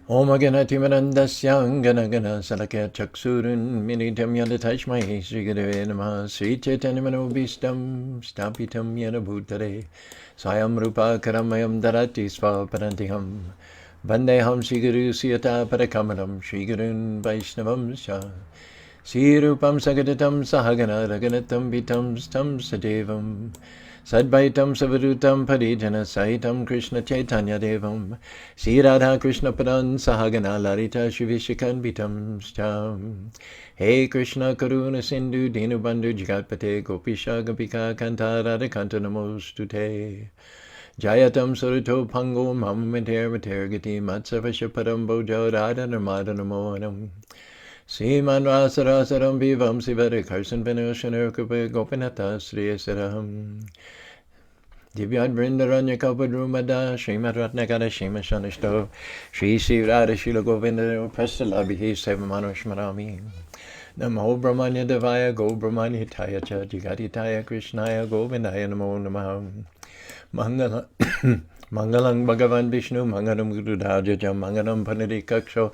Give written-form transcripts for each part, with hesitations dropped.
Om Ganati Manandasyam Gana Gana Salakya Chaksurun Minitam Yadatashmai Sri Gurave Namah Sri Chaitanya Manobhistam Stapitam Yena Bhutare Swayam Rupa Karamayam Darati Svaparantiham Vandeham Sri Guru Siyata Parakamalam Sri Gurun Vaishnavam Shah Sri Rupam Sagadatam Sahagana Raganatam Vitam Stam Sadevam Sadvaitam Savadutam Parijana Sahitam Krishna Chaitanya Devam Sri Radha Krishna Padan Sahagana Larita Shivishikan Vitam Stam Hey Krishna Karuna Sindhu Dinubandhu Jagatpate Gopisha Gopika Kanta Radha Kanta Namostute Jayatam Surito Pango Mamater Matergati Matsavasha Padam Bojo Radha Namada Namoanam Sriman Rasarasaram Vivam Sivare Karsan Venoshanar Kupa Gopinata Sri Saram Divyad Brindaranya Kapadrumada Srimad Ratnakara Shima Shanishto Sri Sri Radha Shila Govinda Prastalabhi Sevamano Shmarami Namo Brahmanya Devaya Go Brahmanya Taya Cha Jigatitaya Krishnaya Govindaya Namo Namah Mangala Mangalang Bhagavan Vishnu Mangalam Guru Dhajaja Mangalam Panadi Kaksho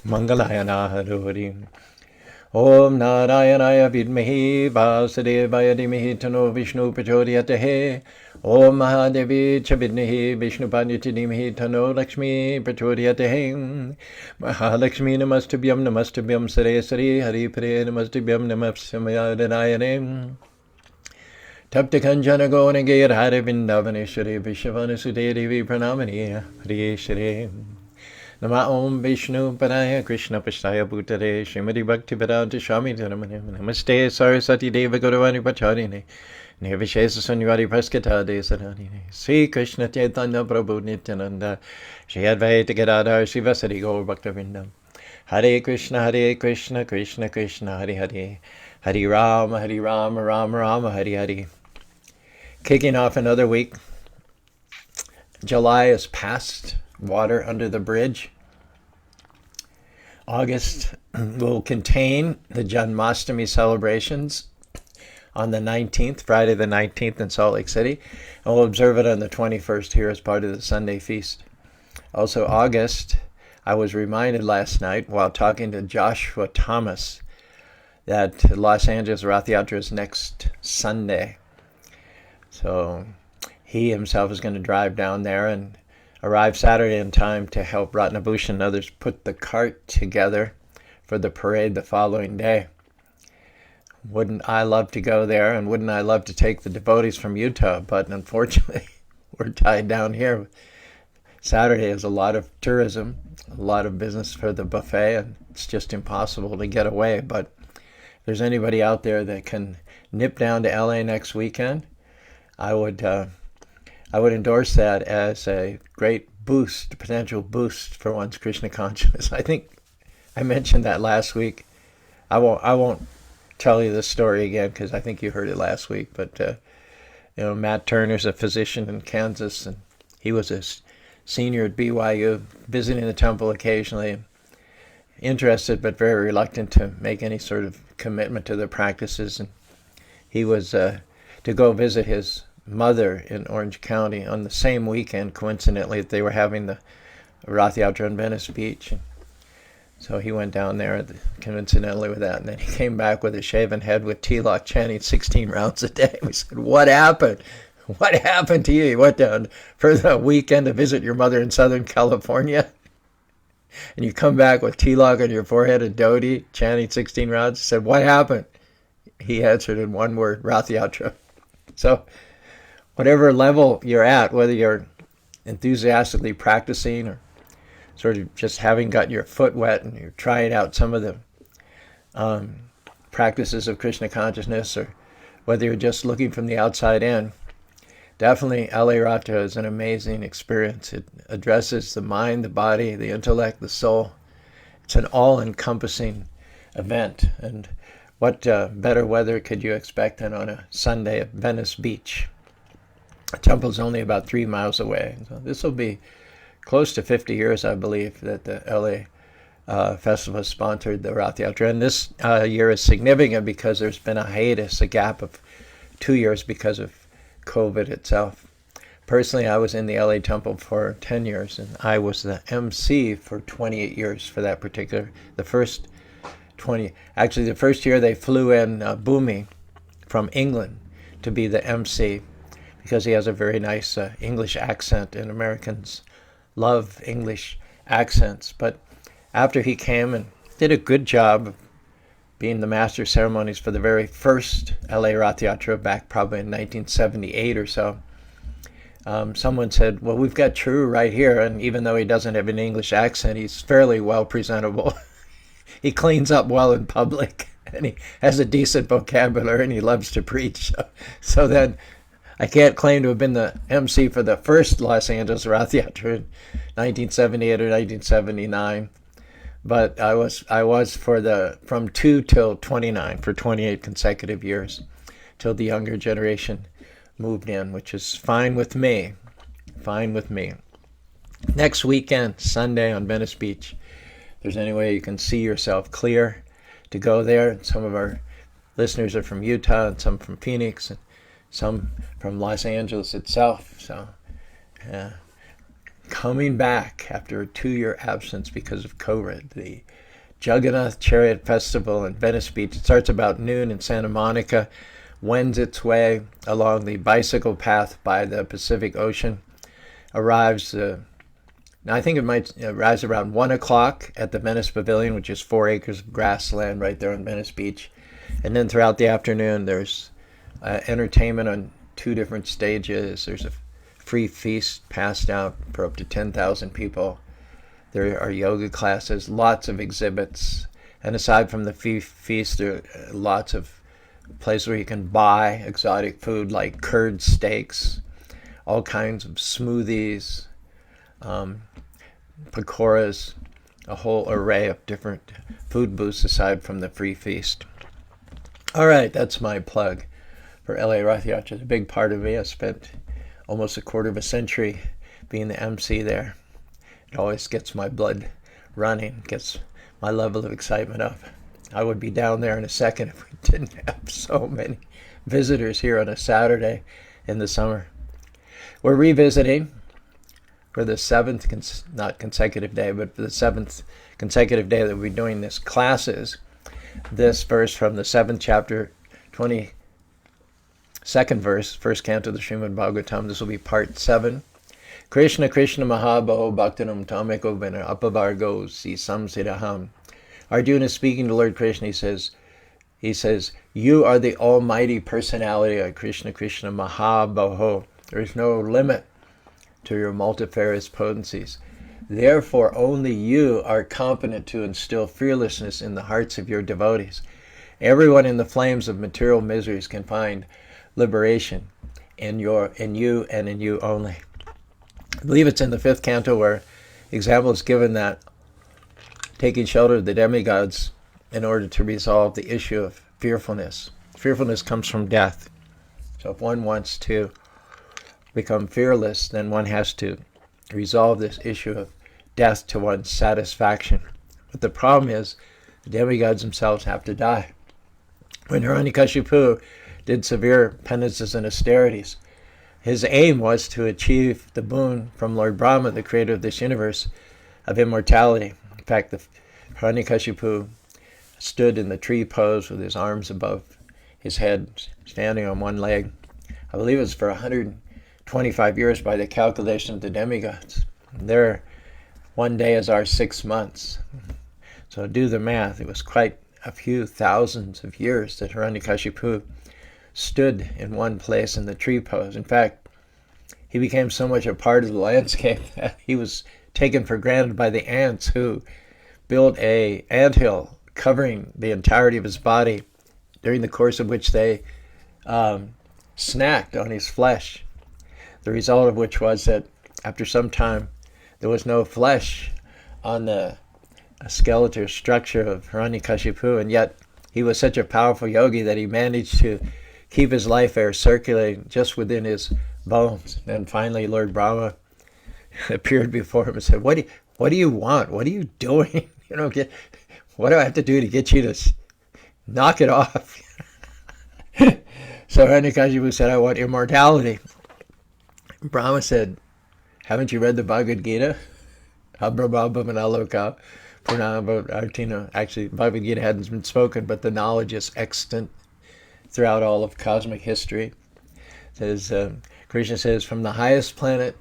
Mangalayana Hari Om Narayanaya Vidmehi Vasudevaya Dhimahi Tano Vishnu Prachodhyate Om Mahadevi Chavidnehi Vishnu Padhyate Dhimahi Tano Lakshmi Prachodhyate Mahalakshmi Namastabhyam Sare Sare Hari Pare Namastabhyam Namasyamayadanayane Tapta Kanjana Gonagir Hari Vindavaneshwari Vishavana Sudevi Pranamani Hari Shri Nama Om Vishnu Padaya Krishna Pashtaya Bhutare Srimati Bhakti Vedanta Swami Dharamane Namaste Saraswati Deva Gauravani Pacharine Nirvishesa Sunyvari Praskata Desaranine Sri Krishna Chaitanya Prabhu Nityananda Shri Advaita Gadadhar Srivasadi Gaur Bhaktavinda Hare Krishna Krishna Krishna Hare Hare Hare Rama Rama Rama Hare Hare. Kicking off another week. July is past. Water under the bridge. August will contain the Janmashtami celebrations on the 19th, Friday the 19th in Salt Lake City. And we'll observe it on the 21st here as part of the Sunday feast. Also August, I was reminded last night while talking to Joshua Thomas that Los Angeles Rath Yatra is next Sunday. So he himself is going to drive down there and arrive Saturday in time to help Ratnabhushan and others put the cart together for the parade the following day. Wouldn't I love to go there, and wouldn't I love to take the devotees from Utah, but unfortunately we're tied down here. Saturday is a lot of tourism, a lot of business for the buffet, and it's just impossible to get away. But if there's anybody out there that can nip down to LA next weekend, I would endorse that as a great boost, potential boost for one's Krishna consciousness. I think I mentioned that last week. I won't tell you the story again because I think you heard it last week. But Matt Turner's a physician in Kansas, and he was a senior at BYU, visiting the temple occasionally, interested but very reluctant to make any sort of commitment to their practices. And he was to go visit his mother in Orange County on the same weekend, coincidentally, that they were having the Rath Yatra on Venice Beach. And so he went down there coincidentally with that, and then he came back with a shaven head with tilak, chanting 16 rounds a day. We said, what happened? What happened to you? You went down for the weekend to visit your mother in Southern California, and you come back with tilak on your forehead and dhoti, chanting 16 rounds. He said, what happened? He answered in one word, Rath Yatra. So whatever level you're at, whether you're enthusiastically practicing or sort of just having got your foot wet and you're trying out some of the practices of Krishna consciousness, or whether you're just looking from the outside in, definitely LA Rata is an amazing experience. It addresses the mind, the body, the intellect, the soul. It's an all-encompassing event. And what better weather could you expect than on a Sunday at Venice Beach? The temple's only about 3 miles away. So this will be close to 50 years, I believe, that the LA festival has sponsored the Rath Yatra. And this year is significant because there's been a hiatus, a gap of 2 years because of COVID itself. Personally, I was in the LA Temple for 10 years, and I was the MC for 28 years for that particular, the first the first year they flew in Bhumi from England to be the MC because he has a very nice English accent, and Americans love English accents. But after he came and did a good job of being the master of ceremonies for the very first LA Rath Yatra back probably in 1978 or so, someone said, well, we've got Caru right here, and even though he doesn't have an English accent, he's fairly well presentable. He cleans up well in public, and he has a decent vocabulary, and he loves to preach. So then I can't claim to have been the MC for the first Los Angeles Rath Yatra in 1978 or 1979, but I was from 2 till 29 for 28 consecutive years till the younger generation moved in, which is fine with me. Fine with me. Next weekend, Sunday on Venice Beach, if there's any way you can see yourself clear to go there. Some of our listeners are from Utah, and some from Phoenix, and some from Los Angeles itself. So coming back after a 2-year absence because of COVID, the Jagannath Chariot Festival in Venice Beach. It starts about noon in Santa Monica, wends its way along the bicycle path by the Pacific Ocean, arrives, I think it might arrive around 1 o'clock at the Venice Pavilion, which is 4 acres of grassland right there on Venice Beach. And then throughout the afternoon, there's entertainment on 2 different stages. There's a free feast passed out for up to 10,000 people. There are yoga classes, lots of exhibits. And aside from the feast, there are lots of place where you can buy exotic food like curd steaks, all kinds of smoothies, pakoras, a whole array of different food booths aside from the free feast. All right, that's my plug for LA Rath Yatra. It's a big part of me. I spent almost a quarter of a century being the MC there. It always gets my blood running, gets my level of excitement up. I would be down there in a second if we didn't have so many visitors here on a Saturday in the summer. We're revisiting for the 7th, not consecutive day, but for the 7th consecutive day that we're doing this classes, this verse from the 7th chapter, 22nd verse, first canto of the Srimad Bhagavatam. This will be part 7. Krishna Krishna Mahabaho Bhaktanam Tameko Vena Apavargo Si Samsidaham. Arjuna is speaking to Lord Krishna. He says, you are the almighty personality of Krishna Krishna Mahabaho. There is no limit to your multifarious potencies. Therefore, only you are competent to instill fearlessness in the hearts of your devotees. Everyone in the flames of material miseries can find liberation in you and in you only. I believe it's in the 5th canto where example is given that taking shelter of the demigods in order to resolve the issue of fearfulness. Fearfulness comes from death. So if one wants to become fearless, then one has to resolve this issue of death to one's satisfaction. But the problem is, the demigods themselves have to die. When Hiranyakashipu did severe penances and austerities, his aim was to achieve the boon from Lord Brahma, the creator of this universe, of immortality. In fact, the Hiranyakashipu stood in the tree pose with his arms above his head, standing on one leg. I believe it was for 125 years by the calculation of the demigods. Their one day is our 6 months. So do the math. It was quite a few thousands of years that Hiranyakashipu stood in one place in the tree pose. In fact, he became so much a part of the landscape that he was taken for granted by the ants, who built a anthill covering the entirety of his body, during the course of which they snacked on his flesh. The result of which was that after some time there was no flesh on the skeletal structure of Hiranyakashipu, and yet he was such a powerful yogi that he managed to keep his life air circulating just within his bones. And finally Lord Brahma appeared before him and said, what do you want? What are you doing? What do I have to do to get you to knock it off? So Hiranyakashipu said, I want immortality. Brahma said, haven't you read the Bhagavad Gita? Actually, Bhagavad Gita hadn't been spoken, but the knowledge is extant throughout all of cosmic history. It says, Krishna says, from the highest planet,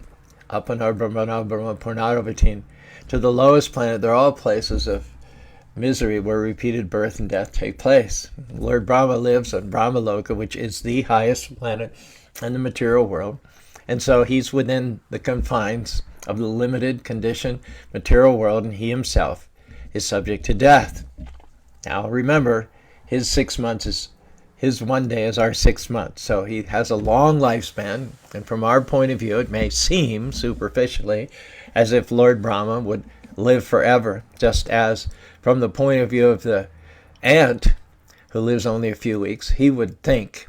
Apanar Brahmana Brahma Purnaravatin, to the lowest planet, they're all places of misery where repeated birth and death take place. Lord Brahma lives on Brahmaloka, which is the highest planet in the material world. And so he's within the confines of the limited conditioned material world, and he himself is subject to death. Now remember, his 6 months is, his one day is our 6 months. So he has a long lifespan, and from our point of view, it may seem superficially as if Lord Brahma would live forever, just as from the point of view of the ant who lives only a few weeks, he would think,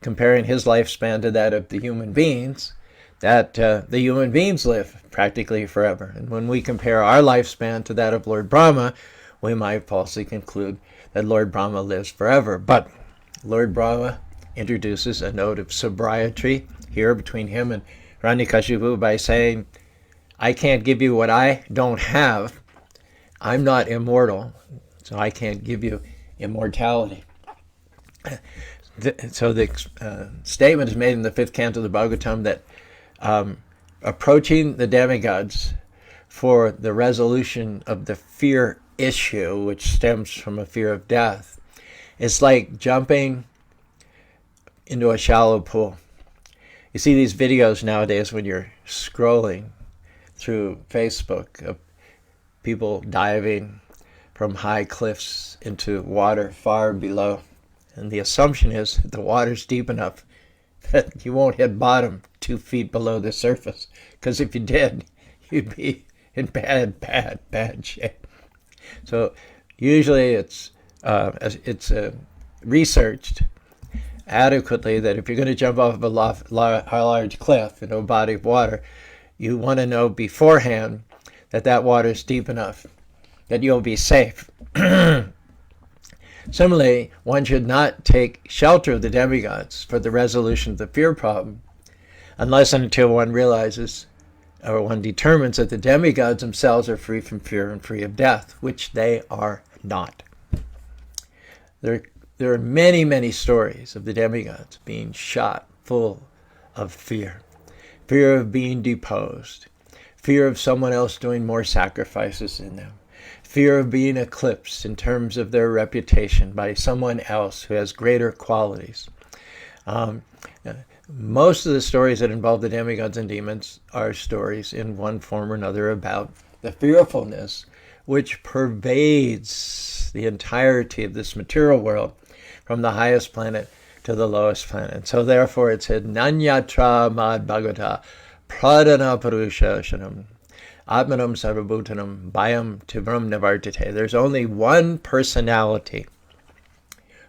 comparing his lifespan to that of the human beings, that the human beings live practically forever. And when we compare our lifespan to that of Lord Brahma, we might falsely conclude that Lord Brahma lives forever. But Lord Brahma introduces a note of sobriety here between him and Hiranyakashipu by saying, I can't give you what I don't have. I'm not immortal, so I can't give you immortality. So the statement is made in the 5th canto of the Bhagavatam that approaching the demigods for the resolution of the fear issue, which stems from a fear of death, is like jumping into a shallow pool. You see these videos nowadays when you're scrolling through Facebook of people diving from high cliffs into water far below. And the assumption is that the water's deep enough that you won't hit bottom 2 feet below the surface. Because if you did, you'd be in bad shape. So usually it's researched adequately that if you're going to jump off of a large cliff into a body of water, you want to know beforehand that that water is deep enough that you'll be safe. Similarly, one should not take shelter of the demigods for the resolution of the fear problem unless and until one realizes or one determines that the demigods themselves are free from fear and free of death, which they are not. There are many, many stories of the demigods being shot full of fear. Fear of being deposed. Fear of someone else doing more sacrifices than them. Fear of being eclipsed in terms of their reputation by someone else who has greater qualities. Most of the stories that involve the demigods and demons are stories in one form or another about the fearfulness which pervades the entirety of this material world from the highest planet to the lowest planet. So therefore it said, Nanyatra mad bhagavata pradana parushashanam atmanam sarvabhutanam bhayam tivram nivartate. There's only one personality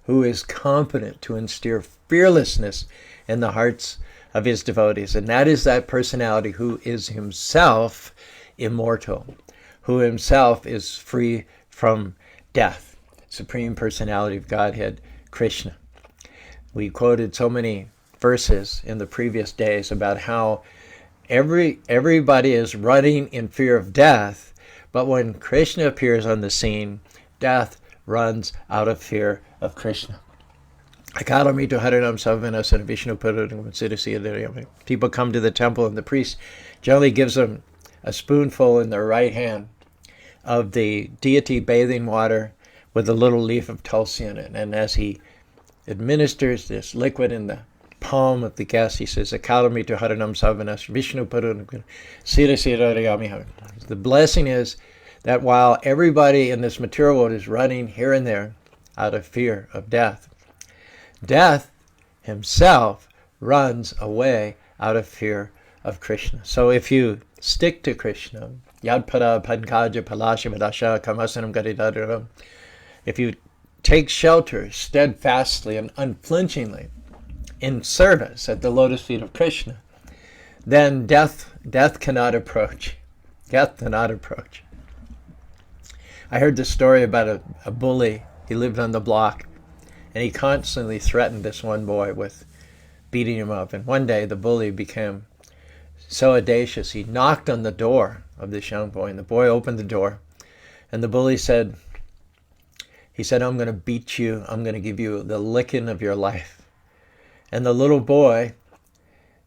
who is competent to instill fearlessness in the hearts of his devotees, and that is that personality who is himself immortal, who himself is free from death. Supreme Personality of Godhead, Krishna. We quoted so many verses in the previous days about how everybody is running in fear of death, but when Krishna appears on the scene, death runs out of fear of Krishna. People come to the temple and the priest generally gives them a spoonful in their right hand of the deity bathing water with a little leaf of tulsi in it. And as he administers this liquid in the palm of the guest, he says, the blessing is that while everybody in this material world is running here and there out of fear of death, death himself runs away out of fear of Krishna. So if you stick to Krishna, if you take shelter steadfastly and unflinchingly in service at the lotus feet of Krishna, then death cannot approach. Death cannot approach. I heard the story about a bully. He lived on the block, and he constantly threatened this one boy with beating him up. And one day the bully became so audacious, he knocked on the door of this young boy, and the boy opened the door, and the bully said, I'm going to beat you. I'm going to give you the licking of your life. And the little boy,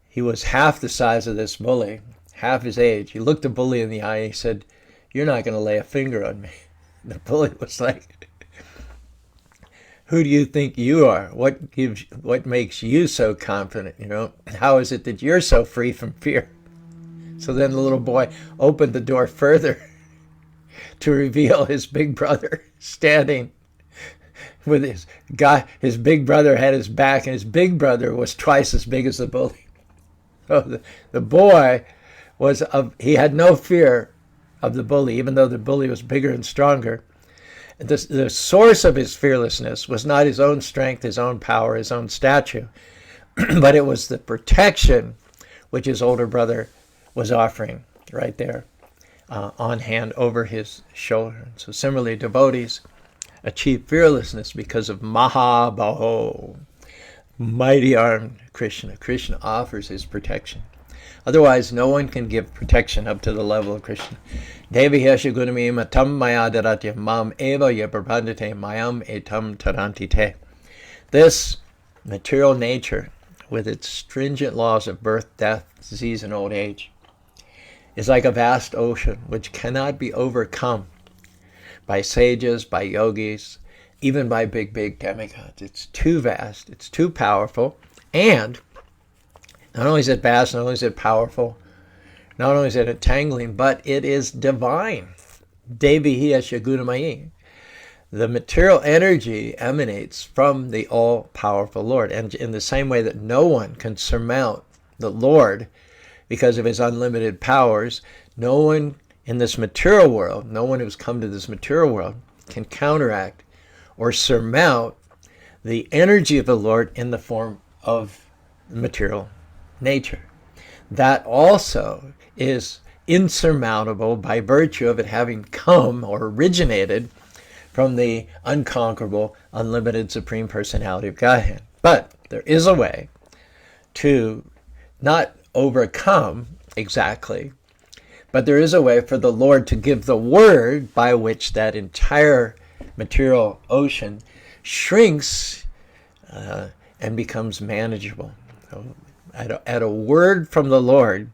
he was half the size of this bully, half his age. He looked the bully in the eye and he said, "You're not going to lay a finger on me." The bully was like, "Who do you think you are? What makes you so confident? How is it that you're so free from fear?" So then the little boy opened the door further to reveal his big brother standing with his guy. His big brother had his back, and his big brother was twice as big as the bully. So the boy he had no fear of the bully, even though the bully was bigger and stronger. The source of his fearlessness was not his own strength, his own power, his own stature, but it was the protection which his older brother was offering right there on hand over his shoulder. So similarly, devotees achieve fearlessness because of Mahabaho, mighty armed Krishna. Krishna offers his protection. Otherwise, no one can give protection up to the level of Krishna. Devi Hesha Gunami Matam Maya Daratya Mam Eva Yaprabandite Mayam Etam Tarantite. This material nature, with its stringent laws of birth, death, disease, and old age, is like a vast ocean which cannot be overcome by sages, by yogis, even by big demigods. It's too vast, it's too powerful, and not only is it vast, not only is it powerful, not only is it entangling, but it is divine. Devi Hiya Shagunamayi. The material energy emanates from the all-powerful Lord. And in the same way that no one can surmount the Lord because of his unlimited powers, no one in this material world, no one who's come to this material world can counteract or surmount the energy of the Lord in the form of material nature. That also is insurmountable by virtue of it having come or originated from the unconquerable, unlimited Supreme Personality of Godhead. But there is a way to not overcome exactly, but there is a way for the Lord to give the word by which that entire material ocean shrinks and becomes manageable. So at a word from the Lord,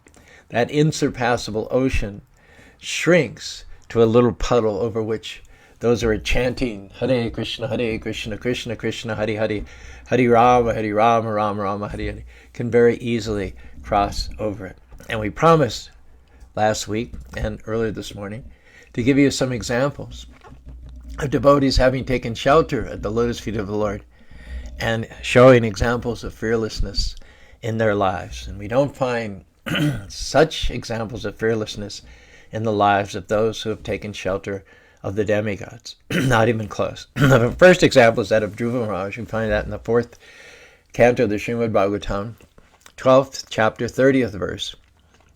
that insurpassable ocean shrinks to a little puddle over which those who are chanting Hare Krishna, Krishna Krishna, Hare Hare, Hare Rama, Rama Rama, Hare Hare, can very easily cross over it. And we promised last week and earlier this morning to give you some examples of devotees having taken shelter at the lotus feet of the Lord and showing examples of fearlessness in their lives. And we don't find such examples of fearlessness in the lives of those who have taken shelter of the demigods. Not even close. The first example is that of Dhruva Maharaj. You find that in the 4th canto of the Srimad Bhagavatam, 12th chapter, 30th verse.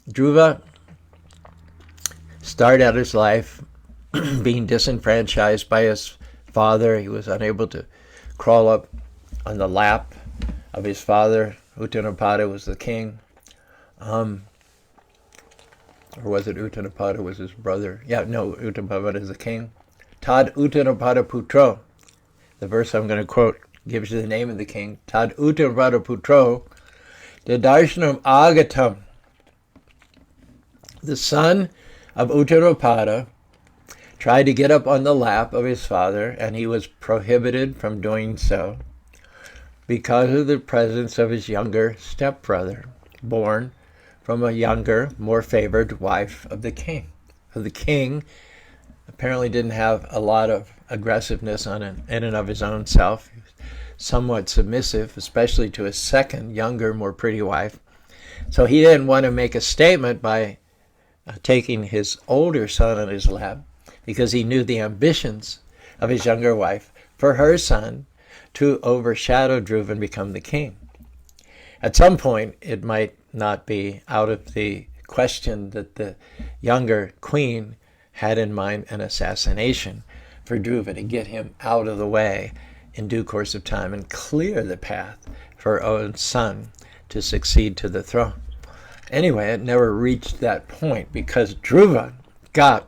Dhruva started out his life being disenfranchised by his father. He was unable to crawl up on the lap of his father. Uttanapada was the king. Or was it Uttanapada was his brother? Uttanapada is the king. Tad Uttanapada Putro. The verse I'm going to quote gives you the name of the king. Tad Uttanapada Putro, Darshanam Agatam. The son of Uttanapada tried to get up on the lap of his father, and he was prohibited from doing so because of the presence of his younger stepbrother, born from a younger, more favored wife of the king. So the king apparently didn't have a lot of aggressiveness in and of his own self. He was somewhat submissive, especially to his second, younger, more pretty wife. So he didn't want to make a statement by taking his older son on his lap, because he knew the ambitions of his younger wife for her son to overshadow Dhruva and become the king. At some point, it might not be out of the question that the younger queen had in mind an assassination for Dhruva to get him out of the way in due course of time and clear the path for her own son to succeed to the throne. Anyway, it never reached that point because Dhruva got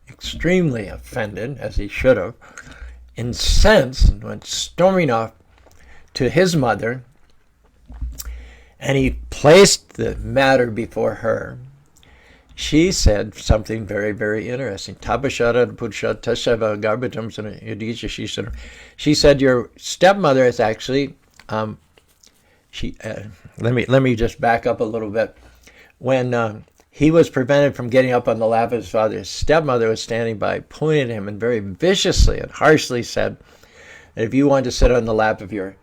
extremely offended, as he should have, incensed, and went storming off to his mother, and he placed the matter before her. She said something very, very interesting. She said, your stepmother is actually, let me just back up a little bit. When he was prevented from getting up on the lap of his father, his stepmother was standing by, pointed at him, and very viciously and harshly said that if you want to sit on the lap of your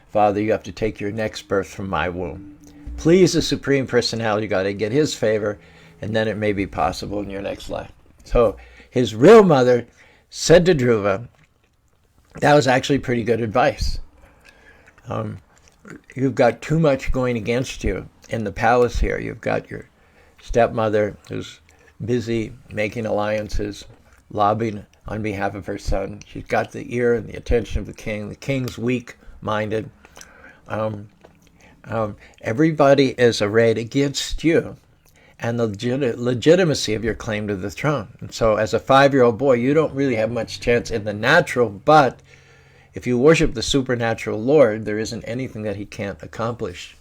father, you have to take your next birth from my womb. Please the Supreme Personality, you got to get his favor, and then it may be possible in your next life. So his real mother said to Dhruva, that was actually pretty good advice. You've got too much going against you in the palace here. You've got your stepmother who's busy making alliances, lobbying on behalf of her son. She's got the ear and the attention of the king. The king's weak-minded. Everybody is arrayed against you and the legitimacy of your claim to the throne. And so as a 5-year-old boy, you don't really have much chance in the natural, but if you worship the supernatural Lord, there isn't anything that he can't accomplish.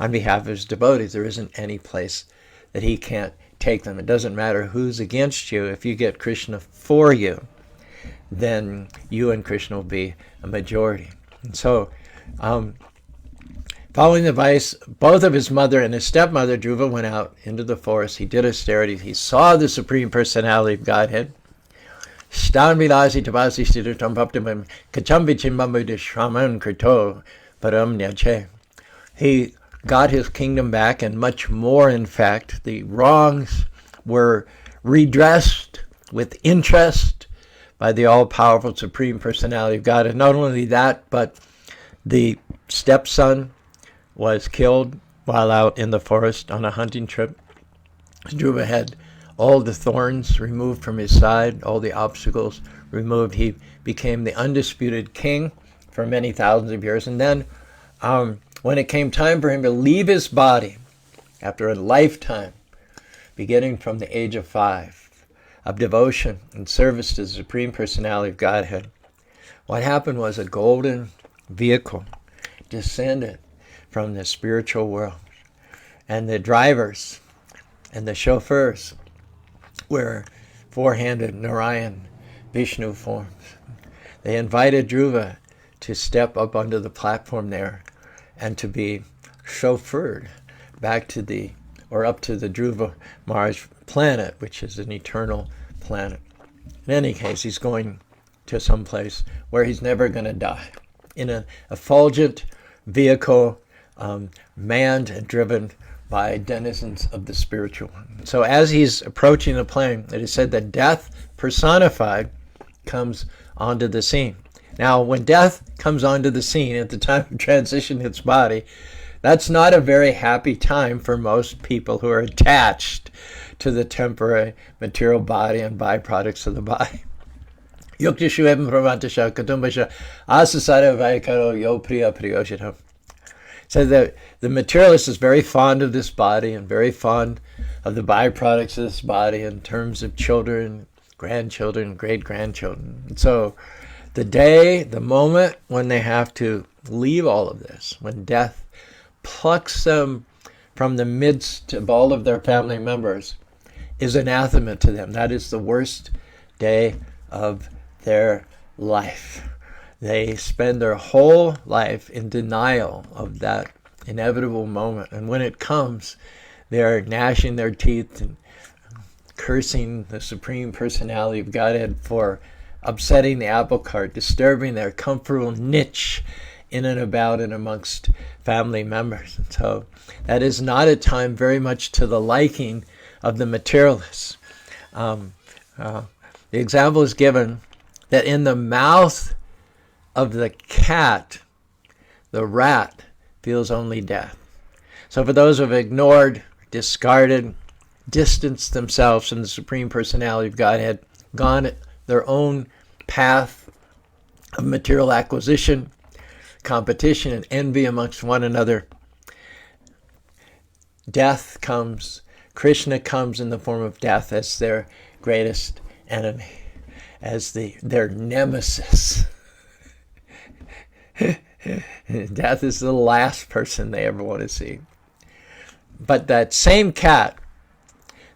On behalf of his devotees, there isn't any place that he can't take them. It doesn't matter who's against you. If you get Krishna for you, then you and Krishna will be a majority. And so, following the advice, both of his mother and his stepmother, Dhruva, went out into the forest. He did austerity. He saw the Supreme Personality of Godhead. Stan vilasi tabasi sthitam bhaktam kacham vichimbambuddha shraman krito param nyache. He got his kingdom back, and much more, in fact. The wrongs were redressed with interest by the all-powerful Supreme Personality of God. And not only that, but the stepson was killed while out in the forest on a hunting trip. Dhruva had all the thorns removed from his side, all the obstacles removed. He became the undisputed king for many thousands of years. And then when it came time for him to leave his body, after a lifetime, beginning from the age of 5, of devotion and service to the Supreme Personality of Godhead, what happened was a golden vehicle descended from the spiritual world. And the drivers and the chauffeurs were four-handed Narayan Vishnu forms. They invited Dhruva to step up onto the platform there and to be chauffeured back to up to the Dhruva Maharaj planet, which is an eternal planet. In any case, he's going to some place where he's never going to die, in an effulgent vehicle, manned and driven by denizens of the spiritual. So as he's approaching the plane, it is said that death personified comes onto the scene. Now, when death comes onto the scene at the time of transition to its body, that's not a very happy time for most people who are attached to the temporary material body and byproducts of the body. So the materialist is very fond of this body and very fond of the byproducts of this body in terms of children, grandchildren, great-grandchildren. And so the moment when they have to leave all of this, when death plucks them from the midst of all of their family members, is anathema to them. That is the worst day of their life. They spend their whole life in denial of that inevitable moment. And when it comes, they're gnashing their teeth and cursing the Supreme Personality of Godhead for upsetting the apple cart, disturbing their comfortable niche in and about and amongst family members. And so that is not a time very much to the liking of the materialists. The example is given that in the mouth of the cat, the rat feels only death. So for those who have ignored, discarded, distanced themselves from the Supreme Personality of Godhead, gone their own path of material acquisition, competition, and envy amongst one another, death comes, Krishna comes in the form of death as their greatest enemy, as their nemesis. Death is the last person they ever want to see. But that same cat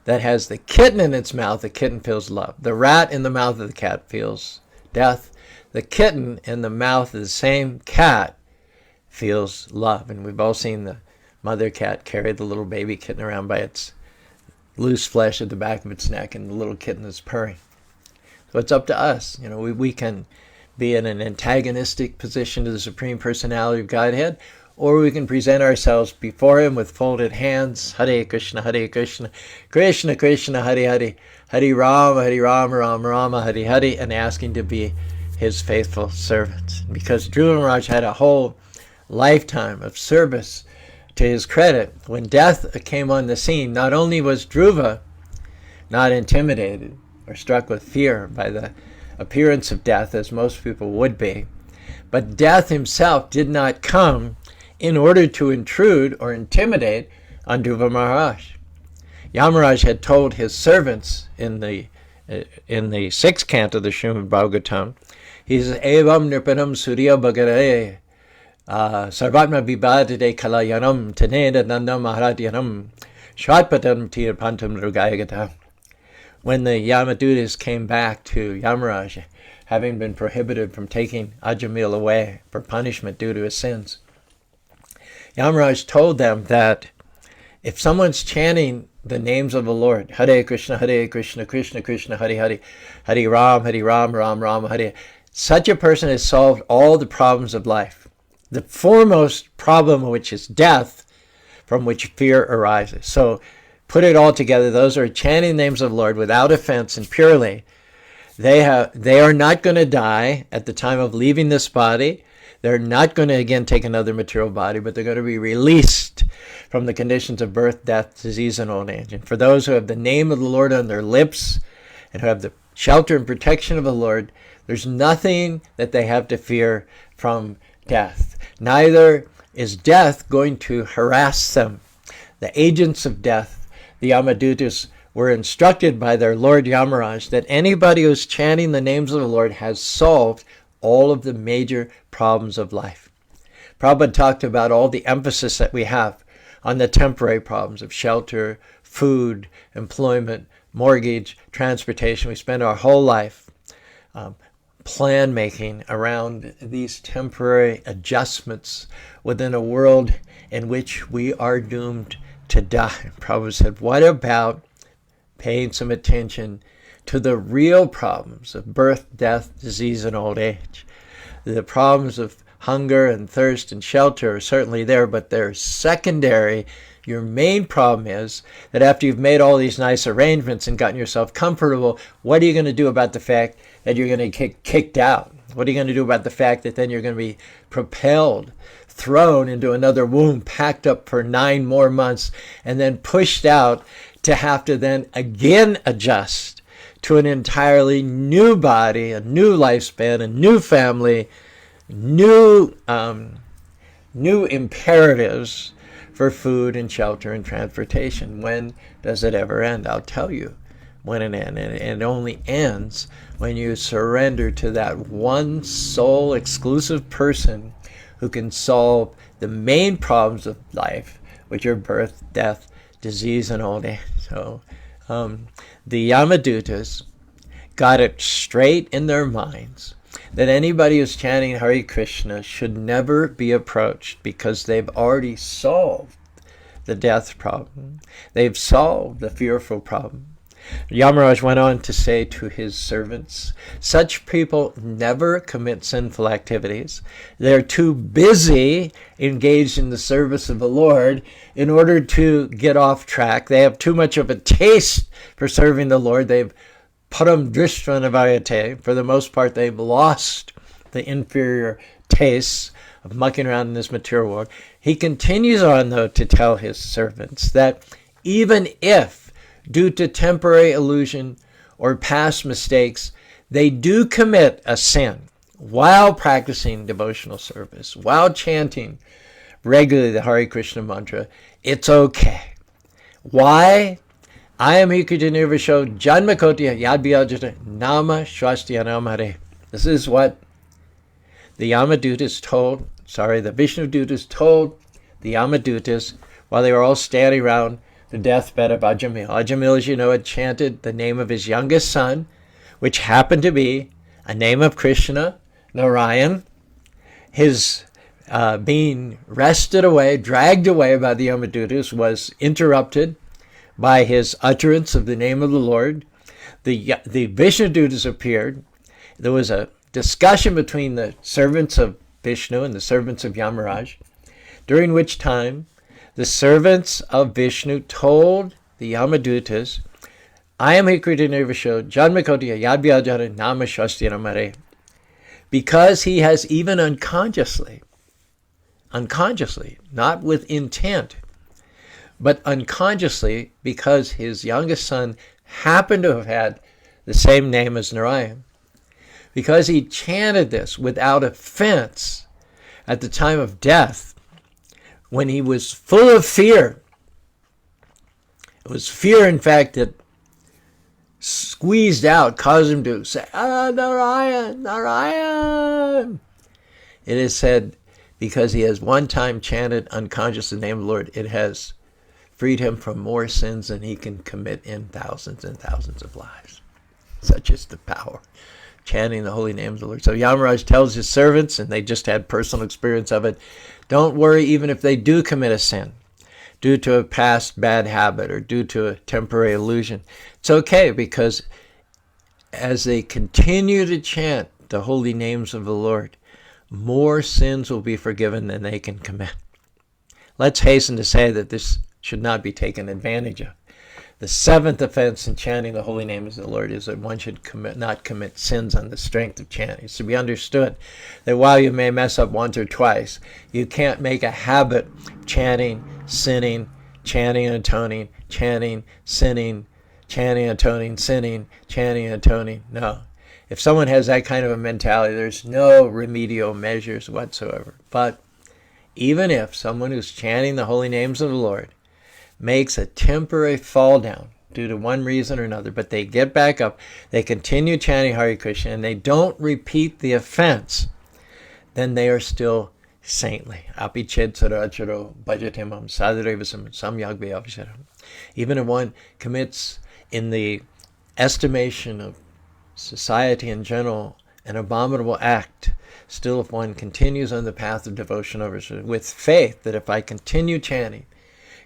that has the kitten in its mouth, the kitten feels love. The rat in the mouth of the cat feels death. The kitten in the mouth of the same cat feels love. And we've all seen the mother cat carry the little baby kitten around by its loose flesh at the back of its neck, and the little kitten is purring. So it's up to us. We can be in an antagonistic position to the Supreme Personality of Godhead, or we can present ourselves before Him with folded hands. Hare Krishna, Krishna Krishna, Hare Hare, Hare Rama, Rama Rama, Hare Hare, and asking to be His faithful servants. Because Dhruva Maharaj had a whole lifetime of service to his credit. When death came on the scene, not only was Dhruva not intimidated or struck with fear by the appearance of death, as most people would be, but death himself did not come in order to intrude or intimidate on Dhruva Maharaj. Yamaraj had told his servants in the sixth canto of the Srimad Bhagavatam, he says, Evam nirpanam surya bhagare sarvatma vibhadade kalayanam taneda nandam maharadyanam shvatpatam tirpantam rugayagata. When the Yamadutas came back to Yamaraj, having been prohibited from taking Ajamil away for punishment due to his sins, Yamaraj told them that if someone's chanting the names of the Lord, Hare Krishna, Krishna Krishna, Hare Hare, Hare Ram, Ram Ram, Hare, such a person has solved all the problems of life. The foremost problem, which is death, from which fear arises. So put it all together, those who are chanting the names of the Lord without offense and purely, they are not going to die at the time of leaving this body. They're not going to again take another material body, but they're going to be released from the conditions of birth, death, disease, and old age. And for those who have the name of the Lord on their lips and who have the shelter and protection of the Lord, there's nothing that they have to fear from death. Neither is death going to harass them. The agents of death, the Yamadutas, were instructed by their Lord Yamaraj that anybody who's chanting the names of the Lord has solved all of the major problems of life. Prabhupada talked about all the emphasis that we have on the temporary problems of shelter, food, employment, mortgage, transportation. We spend our whole life plan making around these temporary adjustments within a world in which we are doomed to die. Prabhupada said, what about paying some attention to the real problems of birth, death, disease, and old age? The problems of hunger and thirst and shelter are certainly there, but they're secondary. Your main problem is that after you've made all these nice arrangements and gotten yourself comfortable, what are you going to do about the fact that you're going to get kicked out? What are you going to do about the fact that then you're going to be propelled, thrown into another womb, packed up for 9 more months, and then pushed out to have to then again adjust to an entirely new body, a new lifespan, a new family, new imperatives for food and shelter and transportation? When does it ever end? I'll tell you when it ends. And it only ends when you surrender to that one sole exclusive person who can solve the main problems of life, which are birth, death, disease, and old age. So the Yamadutas got it straight in their minds that anybody who's chanting Hare Krishna should never be approached, because they've already solved the death problem. They've solved the fearful problem. Yamaraj went on to say to his servants, such people never commit sinful activities. They're too busy engaged in the service of the Lord in order to get off track. They have too much of a taste for serving the Lord. They've param drishtvanavarayate. For the most part, they've lost the inferior tastes of mucking around in this material world. He continues on, though, to tell his servants that even if, due to temporary illusion or past mistakes, they do commit a sin while practicing devotional service, while chanting regularly the Hare Krishna mantra, it's okay. Why? I am Hikritanirvasho Janmakotya Yadbyajata Nama Shwastyanamare. This is what the Yamadutas told, the Vishnu Dutas told the Yamadutas while they were all standing around the deathbed of Ajamil. Ajamil, as you know, had chanted the name of his youngest son, which happened to be a name of Krishna, Narayan. His being wrested away, dragged away by the Yamadutas was interrupted by his utterance of the name of the Lord. The Vishnu Dutas appeared. There was a discussion between the servants of Vishnu and the servants of Yamaraj, during which time the servants of Vishnu told the Yamadutas, I am Hikritanirvasho Janmakotya Yadbyajara Nama Shwastyanamare, because he has even unconsciously, not with intent, but unconsciously, because his youngest son happened to have had the same name as Narayan, because he chanted this without offense at the time of death, when he was full of fear. It was fear, in fact, that squeezed out, caused him to say, Narayan, Narayan. It is said, because he has one time chanted unconscious the name of the Lord, it has freed him from more sins than he can commit in thousands and thousands of lives. Such is the power, chanting the holy name of the Lord. So Yamaraj tells his servants, and they just had personal experience of it, don't worry even if they do commit a sin due to a past bad habit or due to a temporary illusion. It's okay, because as they continue to chant the holy names of the Lord, more sins will be forgiven than they can commit. Let's hasten to say that this should not be taken advantage of. The seventh offense in chanting the holy names of the Lord is that one should not commit sins on the strength of chanting. It's to be understood that while you may mess up once or twice, you can't make a habit chanting, sinning, chanting and atoning, chanting, sinning, chanting, atoning, sinning, chanting, atoning. No. If someone has that kind of a mentality, there's no remedial measures whatsoever. But even if someone who's chanting the holy names of the Lord makes a temporary fall down due to one reason or another, but they get back up, they continue chanting Hare Krishna, and they don't repeat the offense, then they are still saintly. Api ched saracharo bhajatemam sadarevasam samyagbhyavasharam. Even if one commits, in the estimation of society in general, an abominable act, still if one continues on the path of devotion with faith that if I continue chanting,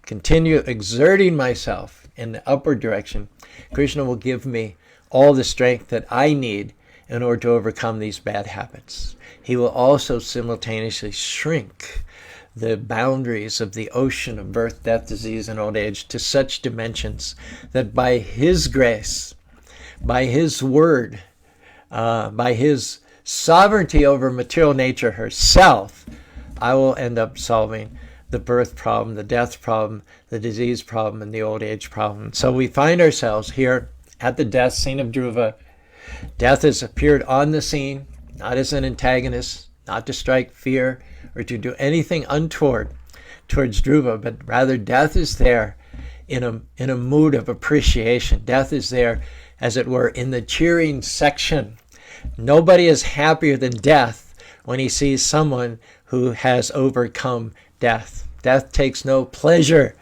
continue exerting myself in the upward direction, Krishna will give me all the strength that I need in order to overcome these bad habits. He will also simultaneously shrink the boundaries of the ocean of birth, death, disease, and old age to such dimensions that by His grace, by His word, by His sovereignty over material nature herself, I will end up solving the birth problem, the death problem, the disease problem, and the old age problem. So we find ourselves here at the death scene of Dhruva. Death has appeared on the scene, not as an antagonist, not to strike fear or to do anything untoward towards Dhruva, but rather death is there in a mood of appreciation. Death is there, as it were, in the cheering section. Nobody is happier than death when he sees someone who has overcome death. Death takes no pleasure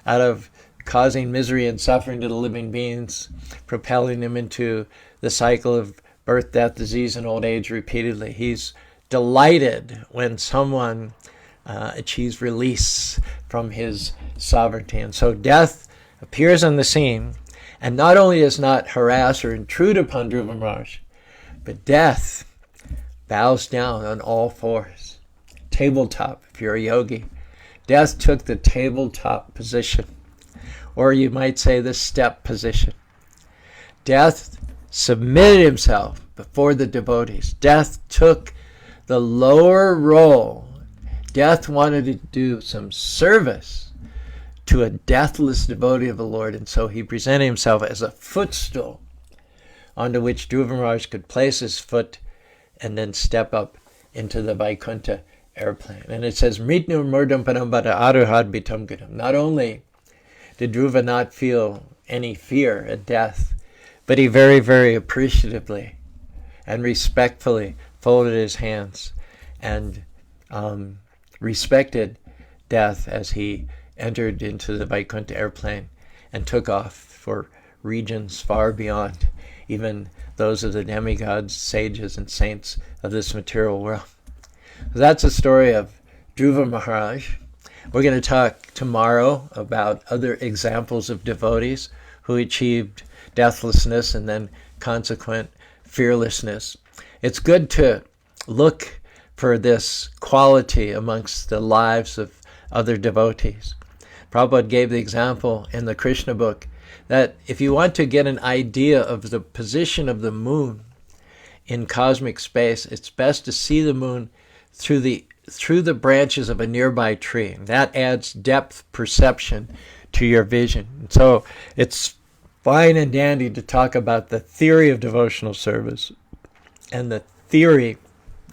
out of causing misery and suffering to the living beings, propelling them into the cycle of birth, death, disease, and old age repeatedly. He's delighted when someone achieves release from his sovereignty. And so death appears on the scene, and not only does not harass or intrude upon Dhruva Maharaj, but death bows down on all fours. Tabletop, if you're a yogi. Death took the tabletop position, or you might say the step position. Death submitted himself before the devotees. Death took the lower role. Death wanted to do some service to a deathless devotee of the Lord, and so he presented himself as a footstool onto which Dhruva Maharaj could place his foot and then step up into the Vaikuntha airplane. And it says, Mritnu Murdam Padambata Aruhad Bitam Gudam. Not only did Dhruva not feel any fear at death, but he very, very appreciatively and respectfully folded his hands and respected death as he entered into the Vaikuntha airplane and took off for regions far beyond even those of the demigods, sages, and saints of this material world. That's the story of Dhruva Maharaj. We're going to talk tomorrow about other examples of devotees who achieved deathlessness and then consequent fearlessness. It's good to look for this quality amongst the lives of other devotees. Prabhupada gave the example in the Krishna book that if you want to get an idea of the position of the moon in cosmic space, it's best to see the moon through the branches of a nearby tree. That adds depth perception to your vision. So it's fine and dandy to talk about the theory of devotional service and the theory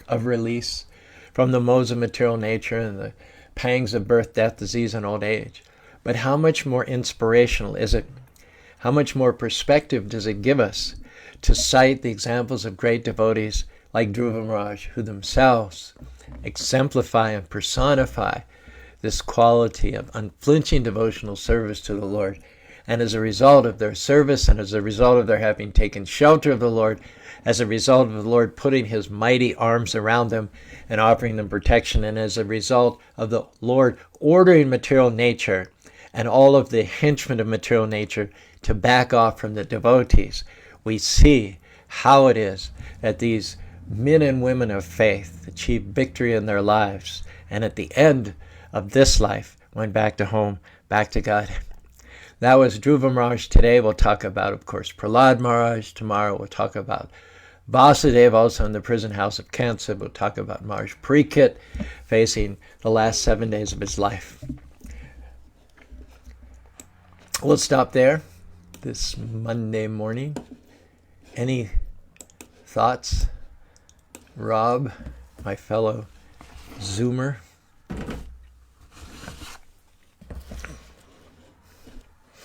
of release from the modes of material nature and the pangs of birth, death, disease, and old age. But how much more inspirational is it? How much more perspective does it give us to cite the examples of great devotees like Dhruva Maharaj, who themselves exemplify and personify this quality of unflinching devotional service to the Lord. And as a result of their service, and as a result of their having taken shelter of the Lord, as a result of the Lord putting his mighty arms around them and offering them protection, and as a result of the Lord ordering material nature and all of the henchmen of material nature to back off from the devotees, we see how it is that these men and women of faith achieve victory in their lives, and at the end of this life went back to home, back to God. That was Dhruva Maharaj. Today we'll talk about, of course, Prahlad Maharaj. Tomorrow we'll talk about Vasudeva, also in the prison house of Kansa. We'll talk about Maharaj Parikshit facing the last 7 days of his life. We'll stop there this Monday morning. Any thoughts? Rob, my fellow Zoomer.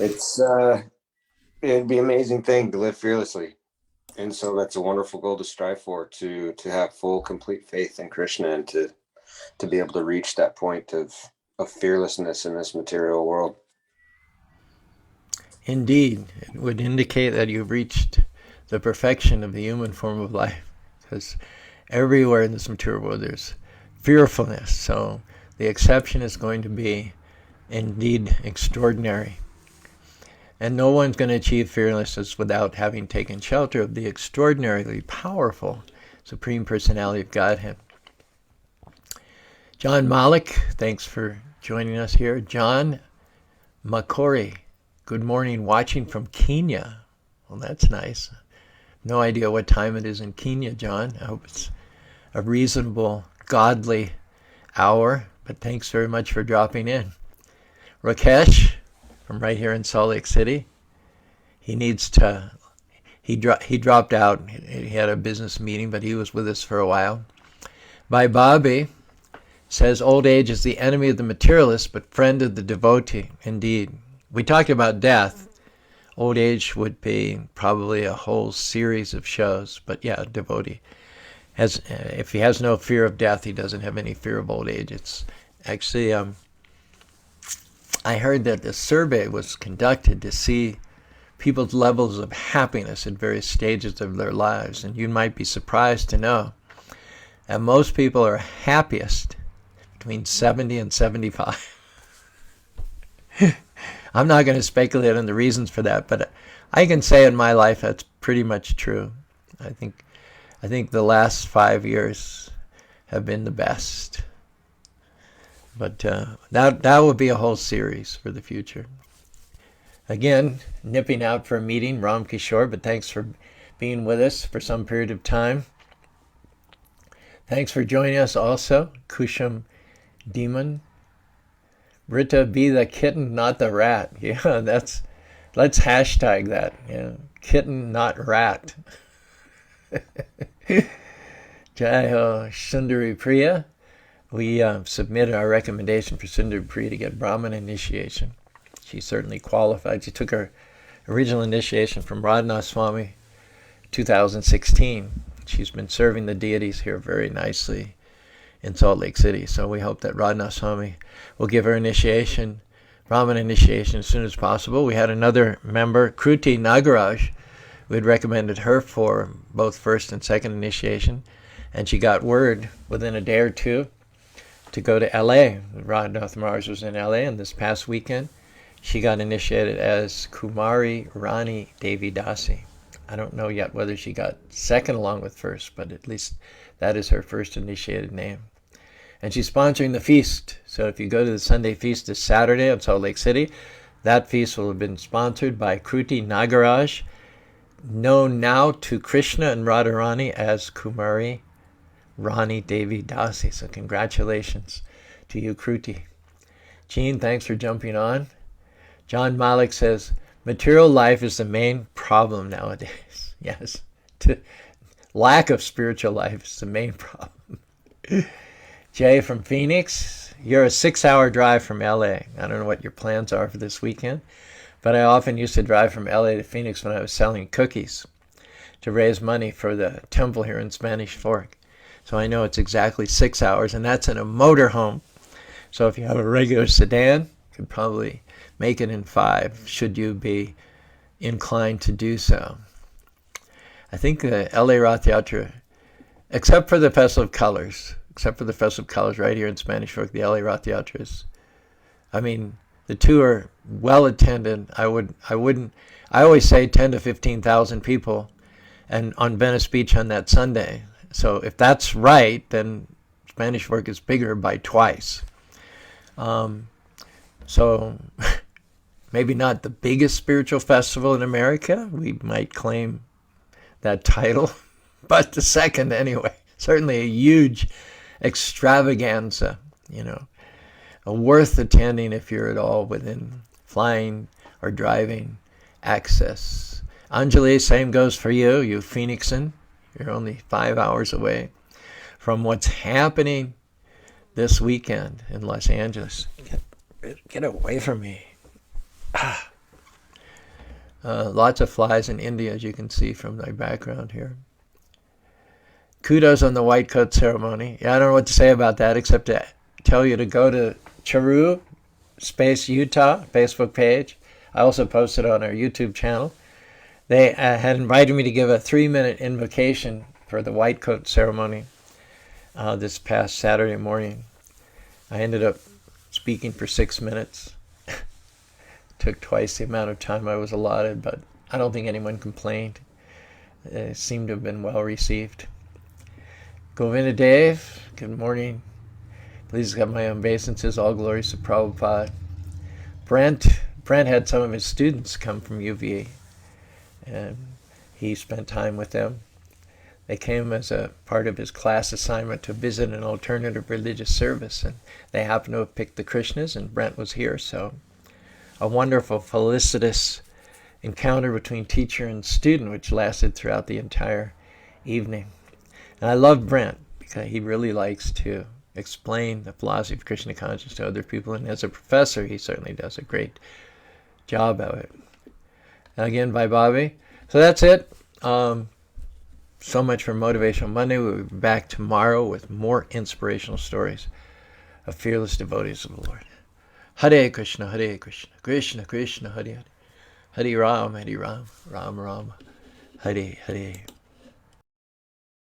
It'd be an amazing thing to live fearlessly. And so that's a wonderful goal to strive for, to have full, complete faith in Krishna and to be able to reach that point of fearlessness in this material world. Indeed, it would indicate that you've reached the perfection of the human form of life, because everywhere in this material world there's fearfulness. So the exception is going to be indeed extraordinary. And no one's going to achieve fearlessness without having taken shelter of the extraordinarily powerful Supreme Personality of Godhead. John Malik, thanks for joining us here. John Makori, good morning, watching from Kenya. Well, that's nice. No idea what time it is in Kenya, John. I hope it's a reasonable, godly hour, but thanks very much for dropping in. Rakesh, from right here in Salt Lake City, he dropped out. He had a business meeting, but he was with us for a while. Bhai Bobby says, old age is the enemy of the materialist, but friend of the devotee. Indeed. We talked about death. Old age would be probably a whole series of shows, but yeah, devotee. If he has no fear of death, he doesn't have any fear of old age. It's actually, I heard that a survey was conducted to see people's levels of happiness at various stages of their lives, and you might be surprised to know that most people are happiest between 70 and 75. I'm not going to speculate on the reasons for that, but I can say in my life that's pretty much true. I think the last 5 years have been the best. But that will be a whole series for the future. Again, nipping out for a meeting, Ram Kishore, but thanks for being with us for some period of time. Thanks for joining us also, Kusham Demon. Rita, be the kitten, not the rat. Yeah, let's hashtag that. Yeah, kitten, not rat. Jai Ho, Sundari Priya. We submitted our recommendation for Sundari Priya to get Brahmin initiation. she's certainly qualified. She took her original initiation from Radhanath Swami 2016. She's been serving the deities here very nicely in Salt Lake City. So we hope that Radhanath Swami will give her initiation, Brahman initiation, as soon as possible. We had another member, Kruti Nagaraj. We had recommended her for both first and second initiation, and she got word within a day or two to go to LA. Dhruva Maharaj was in LA, and this past weekend she got initiated as Kumari Rani Devi Dasi. I don't know yet whether she got second along with first, but at least that is her first initiated name. And she's sponsoring the feast. So if you go to the Sunday feast this Saturday in Salt Lake City, that feast will have been sponsored by Kruti Nagaraj, known now to Krishna and Radharani as Kumari Rani Devi Dasi. So congratulations to you, Kruti. Jean, thanks for jumping on. John Malik says, material life is the main problem nowadays. Yes. Lack of spiritual life is the main problem. Jay from Phoenix, you're a 6-hour drive from LA. I don't know what your plans are for this weekend, but I often used to drive from LA to Phoenix when I was selling cookies to raise money for the temple here in Spanish Fork. So I know it's exactly 6 hours, and that's in a motorhome. So if you have a regular sedan, you could probably make it in 5, should you be inclined to do so. I think the LA Rath Yatra, except for the Festival of Colors right here in Spanish Fork, the LA Rath Yatra is, I mean, the two are well attended. I always say 10 to 15,000 people, and on Venice Beach on that Sunday. So if that's right, then Spanish Fork is bigger by twice. So maybe not the biggest spiritual festival in America. We might claim that title, but the second anyway. Certainly a huge extravaganza, worth attending if you're at all within flying or driving access. Anjali, same goes for you, you Phoenixan. You're only 5 hours away from what's happening this weekend in Los Angeles. Get away from me. Lots of flies in India, as you can see from my background here. Kudos on the white coat ceremony. Yeah, I don't know what to say about that except to tell you to go to Caru, Utah, Facebook page. I also posted on our YouTube channel. They had invited me to give a 3-minute invocation for the white coat ceremony this past Saturday morning. I ended up speaking for 6 minutes. Took twice the amount of time I was allotted, but I don't think anyone complained. It seemed to have been well received. Govinda Dave, good morning. Please accept my obeisances. All glories to Prabhupada. Brent had some of his students come from UVA, and he spent time with them. They came as a part of his class assignment to visit an alternative religious service, and they happened to have picked the Krishnas, and Brent was here, so a wonderful, felicitous encounter between teacher and student, which lasted throughout the entire evening. And I love Brent because he really likes to explain the philosophy of Krishna consciousness to other people, and as a professor, he certainly does a great job of it. And again, bye, Bobby. So that's it. So much for Motivational Monday. We'll be back tomorrow with more inspirational stories of fearless devotees of the Lord. Hare Krishna, Krishna Krishna, Hare Hare, Hare Ram, Ram Ram, Hare Hare.